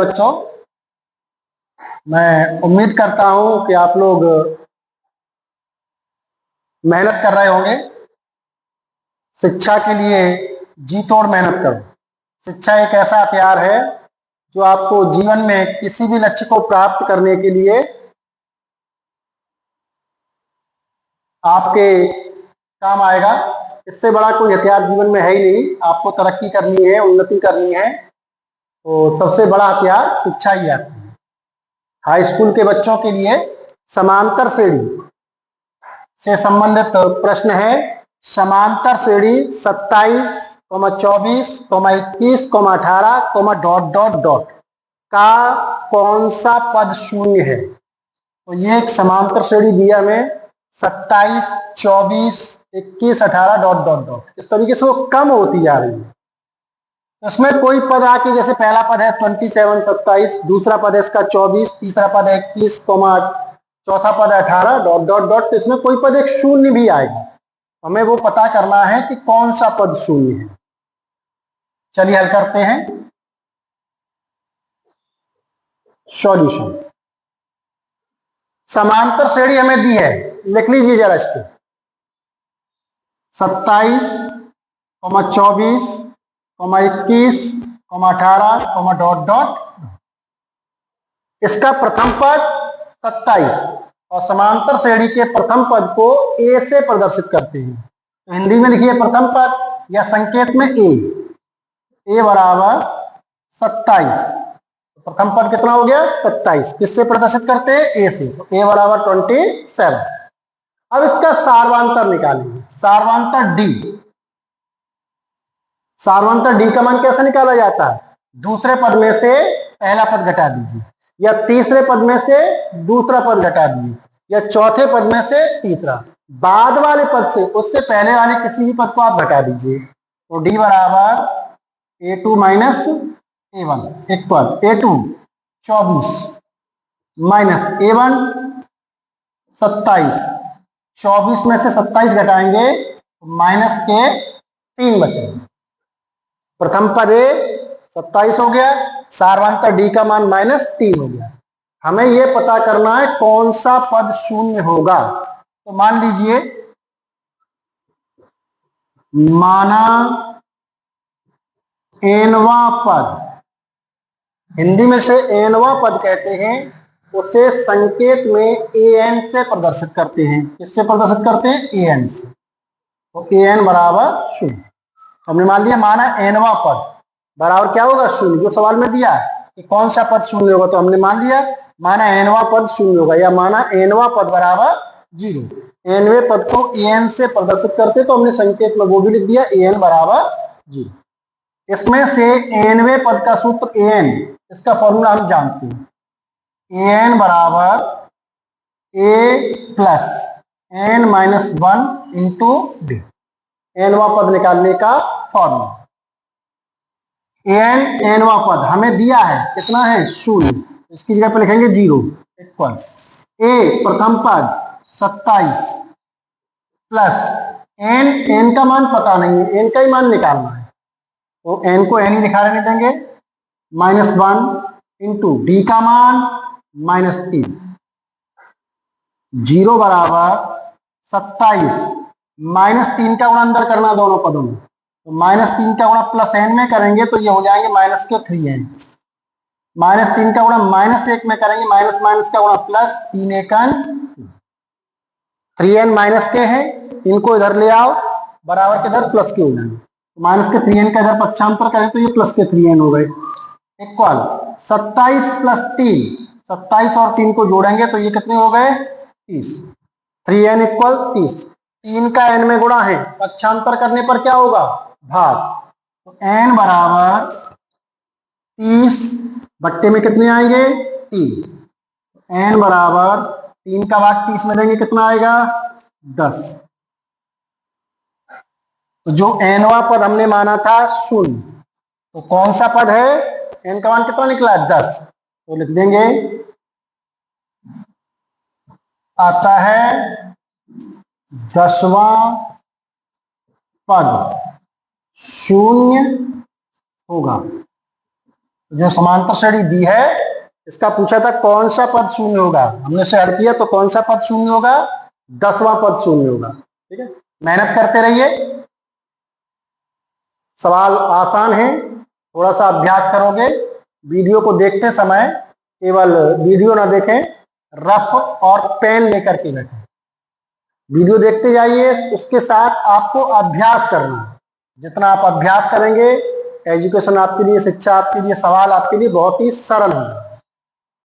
बच्चों, मैं उम्मीद करता हूं कि आप लोग मेहनत कर रहे होंगे। शिक्षा के लिए जी तोड़ मेहनत करो। शिक्षा एक ऐसा हथियार है जो आपको जीवन में किसी भी लक्ष्य को प्राप्त करने के लिए आपके काम आएगा। इससे बड़ा कोई हथियार जीवन में है ही नहीं। आपको तरक्की करनी है, उन्नति करनी है, तो सबसे बड़ा हथियार शिक्षा ही है। हाई स्कूल के बच्चों के लिए समांतर श्रेणी से संबंधित प्रश्न है। समांतर श्रेणी 27, 24, 21, 18, डॉट डॉट डॉट का कौन सा पद शून्य है? तो ये एक समांतर श्रेणी दिया हमें 27, 24, 21, 18 डॉट डॉट डॉट। इस तरीके से वो कम होती जा रही है। इसमें कोई पद आके, जैसे पहला पद है 27, 27, दूसरा पद है इसका 24, तीसरा पद है 21, चौथा पद है 18 डॉट डॉट डॉट। तो इसमें कोई पद एक शून्य भी आएगा, हमें वो पता करना है कि कौन सा पद शून्य है। चलिए हल करते हैं। सॉल्यूशन, समांतर श्रेणी हमें दी है, लिख लीजिए जरा इसको। 27, 24, 21, 18, डॉट डॉट। इसका प्रथम पद 27 और समांतर श्रेणी के प्रथम पद को ए से प्रदर्शित करते हैं। तो हिंदी में लिखिए प्रथम पद या संकेत में ए बराबर 27। प्रथम पद कितना हो गया? 27। किससे प्रदर्शित करते हैं? ए से। तो ए बराबर 27। अब इसका सार्वंतर निकालेंगे। सार्वंतर डी। सार्वंतर डी का मान कैसे निकाला जाता है? दूसरे पद में से पहला पद घटा दीजिए, या तीसरे पद में से दूसरा पद घटा दीजिए, या चौथे पद में से तीसरा। बाद वाले पद से उससे पहले वाले किसी भी पद को आप घटा दीजिए। तो डी बराबर A2 minus A1 equal A2 24 minus A1 27। 24 में से 27 घटाएंगे तो माइनस के 3 बचेंगे। प्रथम पद ए 27 हो गया, सार्वंतर डी का मान -3 हो गया। हमें यह पता करना है कौन सा पद शून्य होगा। तो मान लीजिए, माना एनवा पद, हिंदी में से एनवा पद कहते हैं, उसे संकेत में an से प्रदर्शित करते हैं। किससे प्रदर्शित करते हैं? an से। तो an बराबर 0। हमने मान लिया माना एनवा पद बराबर क्या होगा? 0। जो सवाल में दिया है कि कौन सा पद शून्य होगा, तो हमने मान लिया माना एनवा पद 0 होगा, या माना एनवा पद बराबर 0। एनवे पद को an से प्रदर्शित करते तो हमने संकेत में वो भी लिख दिया an बराबर 0। इसमें से एनवे पद का सूत्र an, इसका फॉर्मूला हम जानते हैं। an बराबर a plus n minus 1 into d. एनवा पद निकालने का फॉर्मूला। एनवा पद हमें दिया है, कितना है? 0। इसकी जगह पे लिखेंगे 0 इक्वल ए प्रथम पद 27 प्लस n का मान पता नहीं है, n का ही मान निकालना है, तो n को n ही दिखा रहने देंगे, -1 इंटू डी का मान -3। 0 बराबर 27 -3 का गुणा अंदर करना दोनों पदों में, तो -3 का गुणा प्लस n में करेंगे तो ये हो जाएंगे -3n। -3 का गुणा -1 में करेंगे, माइनस माइनस का गुणा प्लस, 3 एकन 3n माइनस के हैं, इनको इधर ले आओ, बराबर के इधर प्लस के हो जाएंगे। तो माइनस के 3n का इधर पक्षांतर करें तो ये प्लस के 3n हो गए इक्वल 27 प्लस 3। 27 और 3 को जोड़ेंगे तो ये कितने हो गए? 30। 3n equal 30। 3 का n में गुणा है, पक्षांतर करने पर क्या होगा? भाग। तो n बराबर 30 बट्टे में कितने आएंगे? 3। n बराबर 3 का भाग 30 में देंगे, कितना आएगा? 10। तो जो nवा पद हमने माना था 0, तो कौन सा पद है? n का मान कितना निकला? 10। तो लिख देंगे आता है 10वां पद शून्य होगा। जो समांतर श्रेणी दी है, इसका पूछा था कौन सा पद शून्य होगा, हमने से हल किया तो कौन सा पद शून्य होगा, 10वां पद शून्य होगा। ठीक है, मेहनत करते रहिए, सवाल आसान है, थोड़ा सा अभ्यास करोगे। वीडियो को देखते समय केवल वीडियो ना देखें, रफ और पेन लेकर के बैठें। वीडियो देखते जाइए, उसके साथ आपको अभ्यास करना है। जितना आप अभ्यास करेंगे, एजुकेशन आपके लिए, शिक्षा आपके लिए, सवाल आपके लिए बहुत ही सरल होगा।